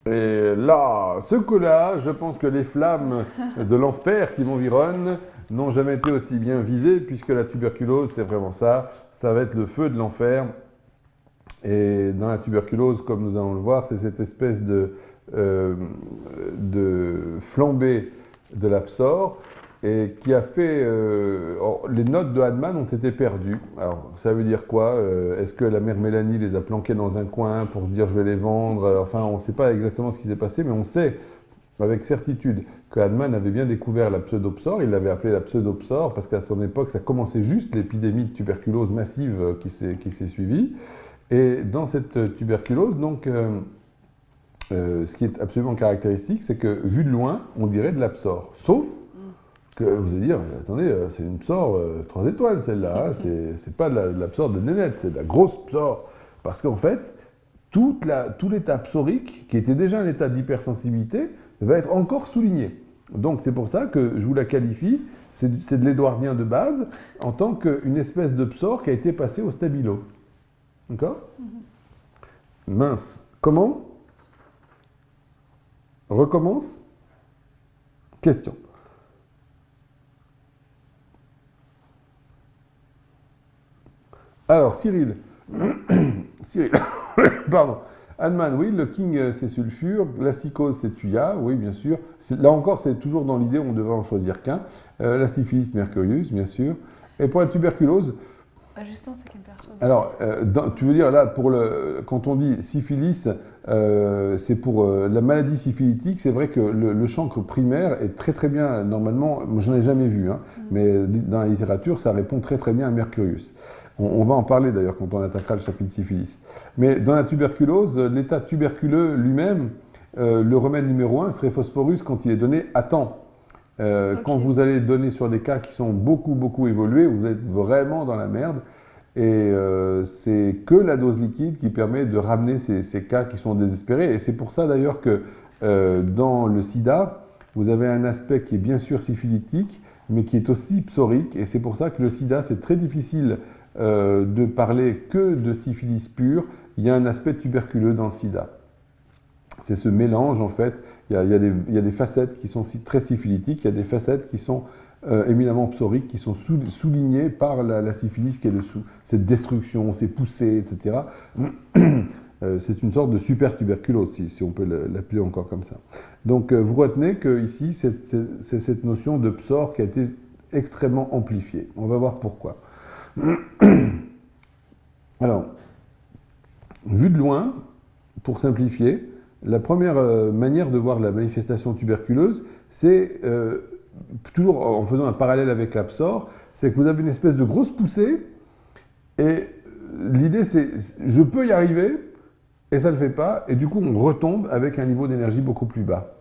Et là, ce coup-là, je pense que les flammes de l'enfer qui m'environnent n'ont jamais été aussi bien visées, puisque la tuberculose, c'est vraiment ça. Ça va être le feu de l'enfer. Et dans la tuberculose, comme nous allons le voir, c'est cette espèce euh, de flambée de l'absor et qui a fait... les notes de Hahnemann ont été perdues. Alors, ça veut dire quoi? Est-ce que la mère Mélanie les a planquées dans un coin pour se dire je vais les vendre? Enfin, on ne sait pas exactement ce qui s'est passé, mais on sait avec certitude que Hahnemann avait bien découvert la pseudopsore. Il l'avait appelée la pseudopsore parce qu'à son époque, ça commençait juste l'épidémie de tuberculose massive qui s'est suivie. Et dans cette tuberculose, donc, ce qui est absolument caractéristique, c'est que vu de loin, on dirait de l'absor. Sauf que vous allez dire, attendez, c'est une psore 3 étoiles celle-là, hein, c'est pas de la psore de nénette, c'est de la grosse psore. Parce qu'en fait, tout l'état psorique, qui était déjà un état d'hypersensibilité, va être encore souligné. Donc c'est pour ça que je vous la qualifie, c'est de l'édouardien de base, en tant qu'une espèce de psore qui a été passée au stabilo. D'accord? Mince. Comment? Recommence? Question. Alors, Cyril. Cyril. Pardon. Hahnemann, oui, le King, c'est sulfure. La psychose, c'est Thuya, oui, bien sûr. Là encore, c'est toujours dans l'idée, on devrait en choisir qu'un. La syphilis, Mercurius, bien sûr. Et pour la tuberculose, Justement, c'est qui me perturbe. alors, tu veux dire là, quand on dit syphilis, c'est pour la maladie syphilitique, c'est vrai que le chancre primaire est très très bien, normalement, je n'en ai jamais vu, hein, mais dans la littérature, ça répond très très bien à Mercurius. On va en parler d'ailleurs quand on attaquera le chapitre syphilis. Mais dans la tuberculose, l'état tuberculeux lui-même, le remède numéro 1 serait Phosphorus quand il est donné à temps. Quand vous allez donner sur des cas qui sont beaucoup évolués, vous êtes vraiment dans la merde. Et c'est que la dose liquide qui permet de ramener ces cas qui sont désespérés. Et c'est pour ça d'ailleurs que dans le sida, vous avez un aspect qui est bien sûr syphilitique, mais qui est aussi psorique. Et c'est pour ça que le sida, c'est très difficile de parler que de syphilis pure. Il y a un aspect tuberculeux dans le sida. C'est ce mélange, en fait. Il y a des facettes qui sont très syphilitiques, il y a des facettes qui sont éminemment psoriques, qui sont soulignées par la syphilis qui est dessous. Cette destruction, ces poussées, etc. C'est une sorte de super tuberculose, si on peut l'appeler encore comme ça. Donc vous retenez que ici, c'est cette notion de psore qui a été extrêmement amplifiée. On va voir pourquoi. Alors, vu de loin, pour simplifier, la première manière de voir la manifestation tuberculeuse, c'est toujours en faisant un parallèle avec l'absor, c'est que vous avez une espèce de grosse poussée et l'idée c'est je peux y arriver et ça ne le fait pas et du coup on retombe avec un niveau d'énergie beaucoup plus bas.